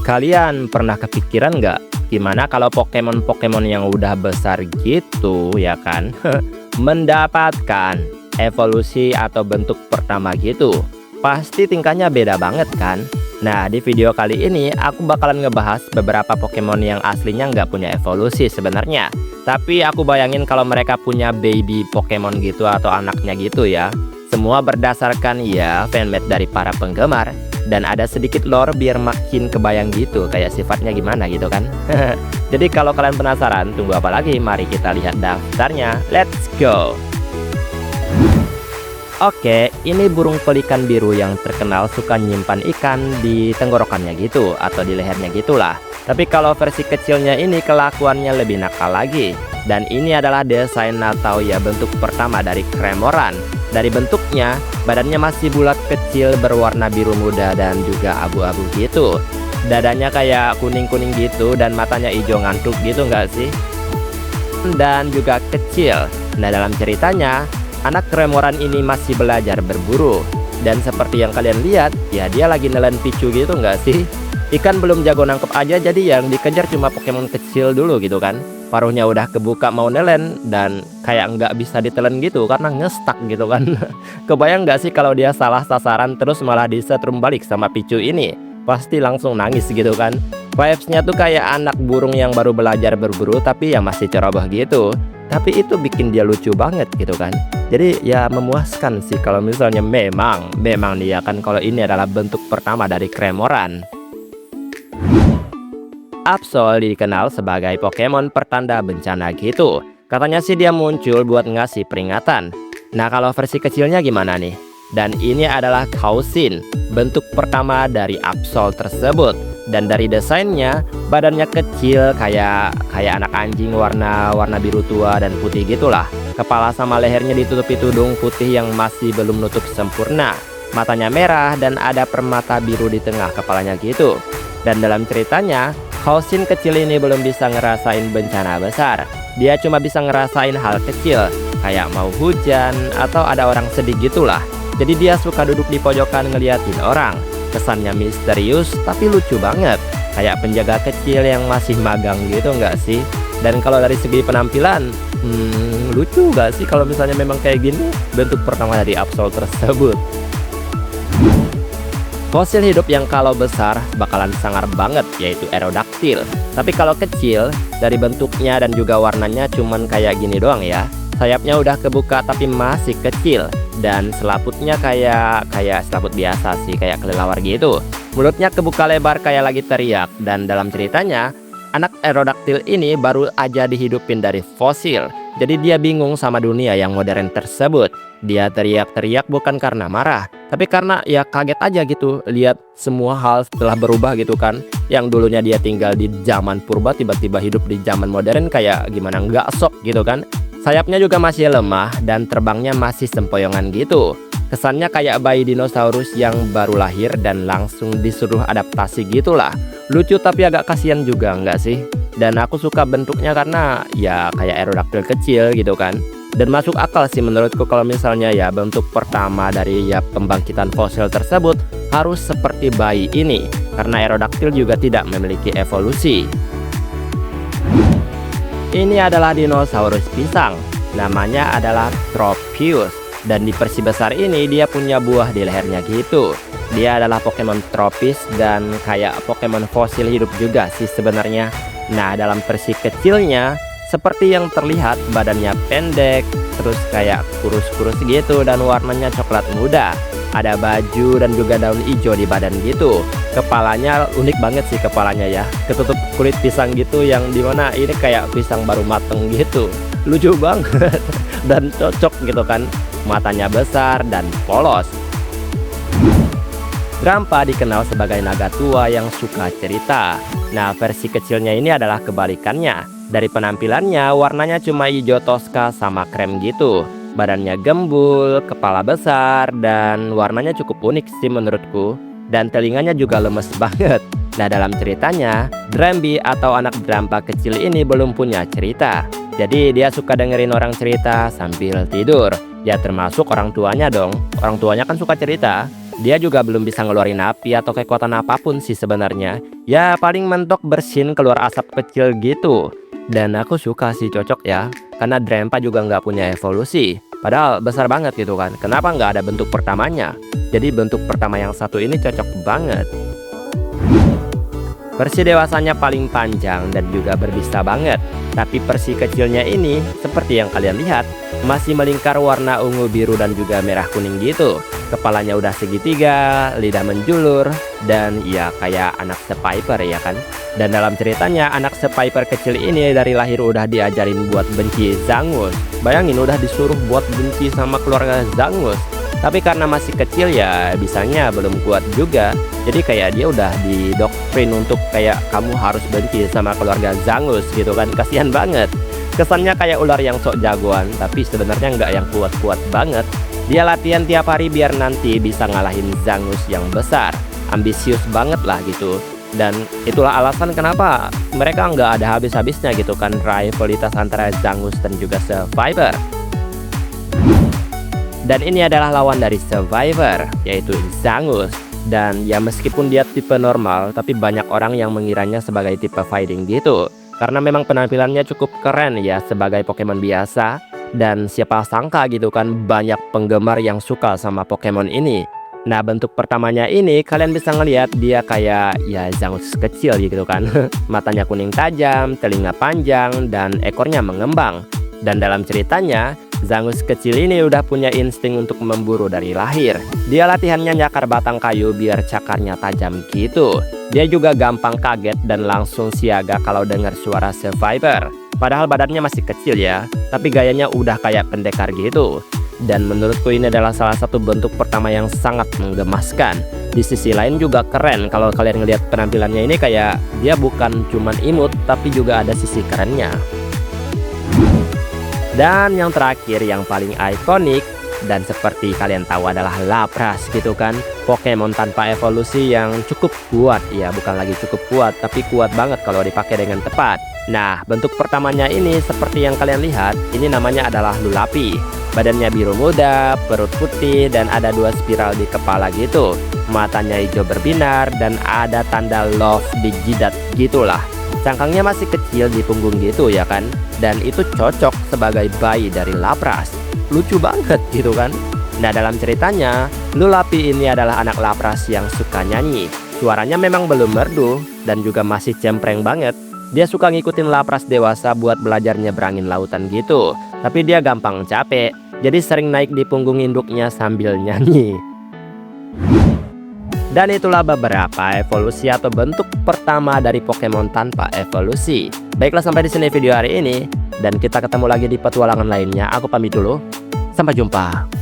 Kalian pernah kepikiran nggak gimana kalau Pokemon-Pokemon yang udah besar gitu ya kan mendapatkan evolusi atau bentuk pertama gitu? Pasti tingkahnya beda banget kan? Nah, di video kali ini aku bakalan ngebahas beberapa Pokemon yang aslinya nggak punya evolusi sebenarnya. Tapi aku bayangin kalau mereka punya baby Pokemon gitu atau anaknya gitu ya. Semua berdasarkan ya fanmade dari para penggemar. Dan ada sedikit lore biar makin kebayang gitu kayak sifatnya gimana gitu kan. Jadi kalau kalian penasaran, tunggu apa lagi? Mari kita lihat daftarnya. Let's go. Oke, ini burung pelikan biru yang terkenal suka nyimpan ikan di tenggorokannya gitu atau di lehernya gitulah. Tapi kalau versi kecilnya ini kelakuannya lebih nakal lagi. Dan ini adalah desain atau ya bentuk pertama dari Cramoran. Dari bentuknya, badannya masih bulat kecil berwarna biru muda dan juga abu-abu gitu. Dadanya kayak kuning-kuning gitu dan matanya hijau ngantuk gitu nggak sih? Dan juga kecil. Nah, dalam ceritanya, anak Cramoran ini masih belajar berburu. Dan seperti yang kalian lihat, ya dia lagi nelen picu gitu nggak sih? Ikan belum jago nangkep aja, jadi yang dikejar cuma Pokemon kecil dulu gitu kan. Paruhnya udah kebuka mau nelen dan kayak nggak bisa ditelen gitu karena ngestak gitu kan. Kebayang nggak sih kalau dia salah sasaran terus malah disetrum balik sama picu ini? Pasti langsung nangis gitu kan. Vibes-nya tuh kayak anak burung yang baru belajar berburu tapi yang masih ceroboh gitu. Tapi itu bikin dia lucu banget gitu kan. Jadi ya memuaskan sih kalau misalnya memang dia kan kalau ini adalah bentuk pertama dari Cramoran. Absol dikenal sebagai Pokemon pertanda bencana gitu. Katanya sih dia muncul buat ngasih peringatan. Nah, kalau versi kecilnya gimana nih? Dan ini adalah Kausin, bentuk pertama dari Absol tersebut. Dan dari desainnya, badannya kecil kayak anak anjing warna biru tua dan putih gitulah. Kepala sama lehernya ditutupi tudung putih yang masih belum nutup sempurna. Matanya merah dan ada permata biru di tengah kepalanya gitu. Dan dalam ceritanya, Kausin kecil ini belum bisa ngerasain bencana besar. Dia cuma bisa ngerasain hal kecil, kayak mau hujan atau ada orang sedih gitulah. Jadi dia suka duduk di pojokan ngeliatin orang. Kesannya misterius tapi lucu banget, kayak penjaga kecil yang masih magang gitu nggak sih? Dan kalau dari segi penampilan, lucu nggak sih kalau misalnya memang kayak gini bentuk pertama dari Absol tersebut? Fosil hidup yang kalau besar bakalan sangar banget yaitu Aerodactyl. Tapi kalau kecil, dari bentuknya dan juga warnanya cuman kayak gini doang ya. Sayapnya udah kebuka tapi masih kecil. Dan selaputnya kayak selaput biasa sih, kayak kelelawar gitu. Mulutnya kebuka lebar kayak lagi teriak. Dan dalam ceritanya, anak Aerodactyl ini baru aja dihidupin dari fosil. Jadi dia bingung sama dunia yang modern tersebut. Dia teriak-teriak bukan karena marah, tapi karena ya kaget aja gitu lihat semua hal setelah berubah gitu kan. Yang dulunya dia tinggal di zaman purba tiba-tiba hidup di zaman modern kayak gimana nggak sok gitu kan. Sayapnya juga masih lemah dan terbangnya masih sempoyongan gitu. Kesannya kayak bayi dinosaurus yang baru lahir dan langsung disuruh adaptasi gitulah. Lucu tapi agak kasihan juga nggak sih? Dan aku suka bentuknya karena ya kayak Aerodactyl kecil gitu kan. Dan masuk akal sih menurutku kalau misalnya ya bentuk pertama dari ya pembangkitan fosil tersebut harus seperti bayi ini. Karena Aerodactyl juga tidak memiliki evolusi. Ini adalah dinosaurus pisang. Namanya adalah Tropius. Dan di versi besar ini dia punya buah di lehernya gitu. Dia adalah Pokemon tropis dan kayak Pokemon fosil hidup juga sih sebenarnya. Nah, dalam versi kecilnya seperti yang terlihat badannya pendek, terus kayak kurus-kurus gitu dan warnanya coklat muda. Ada baju dan juga daun hijau di badan gitu. Kepalanya unik banget sih kepalanya ya. Ketutup kulit pisang gitu yang dimana ini kayak pisang baru mateng gitu. Lucu banget dan cocok gitu kan. Matanya besar dan polos. Grandpa dikenal sebagai naga tua yang suka cerita. Nah, versi kecilnya ini adalah kebalikannya. Dari penampilannya, warnanya cuma hijau toska sama krem gitu. Badannya gembul, kepala besar, dan warnanya cukup unik sih menurutku. Dan telinganya juga lemes banget. Nah, dalam ceritanya, Dramby atau anak Grandpa kecil ini belum punya cerita. Jadi dia suka dengerin orang cerita sambil tidur. Ya termasuk orang tuanya dong. Orang tuanya kan suka cerita. Dia juga belum bisa ngeluarin api atau kekuatan apapun sih sebenarnya. Ya paling mentok bersin keluar asap kecil gitu. Dan aku suka sih, cocok ya. Karena Drempa juga nggak punya evolusi. Padahal besar banget gitu kan. Kenapa nggak ada bentuk pertamanya? Jadi bentuk pertama yang satu ini cocok banget. Versi dewasanya paling panjang dan juga berbisa banget. Tapi versi kecilnya ini, seperti yang kalian lihat, masih melingkar warna ungu, biru, dan juga merah kuning gitu. Kepalanya udah segitiga, lidah menjulur, dan ya kayak anak Sepiper ya kan. Dan dalam ceritanya, anak Sepiper kecil ini dari lahir udah diajarin buat benci Zangus. Bayangin udah disuruh buat benci sama keluarga Zangus. Tapi karena masih kecil ya bisanya belum kuat juga. Jadi kayak dia udah didoktrin untuk kayak kamu harus benci sama keluarga Zangus gitu kan. Kasihan banget. Kesannya kayak ular yang sok jagoan, tapi sebenarnya nggak yang kuat-kuat banget. Dia latihan tiap hari biar nanti bisa ngalahin Zangus yang besar. Ambisius banget lah gitu. Dan itulah alasan kenapa mereka nggak ada habis-habisnya gitu kan, rivalitas antara Zangus dan juga Sepiper. Dan ini adalah lawan dari Sepiper, yaitu Zangus. Dan ya meskipun dia tipe normal, tapi banyak orang yang mengiranya sebagai tipe fighting gitu. Karena memang penampilannya cukup keren ya sebagai Pokemon biasa. Dan siapa sangka gitu kan banyak penggemar yang suka sama Pokemon ini. Nah bentuk pertamanya ini kalian bisa ngelihat dia kayak ya Zangus kecil gitu kan. Matanya kuning tajam, telinga panjang, dan ekornya mengembang. Dan dalam ceritanya Zangus kecil ini udah punya insting untuk memburu dari lahir. Dia latihannya nyakar batang kayu biar cakarnya tajam gitu. Dia juga gampang kaget dan langsung siaga kalau dengar suara Sepiper. Padahal badannya masih kecil ya, tapi gayanya udah kayak pendekar gitu. Dan menurutku ini adalah salah satu bentuk pertama yang sangat menggemaskan. Di sisi lain juga keren kalau kalian ngelihat penampilannya ini, kayak dia bukan cuman imut tapi juga ada sisi kerennya. Dan yang terakhir yang paling ikonik dan seperti kalian tahu adalah Lapras gitu kan. Pokemon tanpa evolusi yang cukup kuat ya, bukan lagi cukup kuat tapi kuat banget kalau dipakai dengan tepat. Nah bentuk pertamanya ini seperti yang kalian lihat, ini namanya adalah Lulapi. Badannya biru muda, perut putih, dan ada 2 spiral di kepala gitu. Matanya hijau berbinar dan ada tanda love di jidat gitulah. Cangkangnya masih kecil di punggung gitu ya kan. Dan itu cocok sebagai bayi dari Lapras. Lucu banget gitu kan. Nah dalam ceritanya, Lulapi ini adalah anak Lapras yang suka nyanyi. Suaranya memang belum merdu dan juga masih cempreng banget. Dia suka ngikutin Lapras dewasa buat belajar nyebrangin lautan gitu. Tapi dia gampang capek, jadi sering naik di punggung induknya sambil nyanyi. Dan itulah beberapa evolusi atau bentuk pertama dari Pokemon tanpa evolusi. Baiklah, sampai di sini video hari ini, dan kita ketemu lagi di petualangan lainnya. Aku pamit dulu. Sampai jumpa.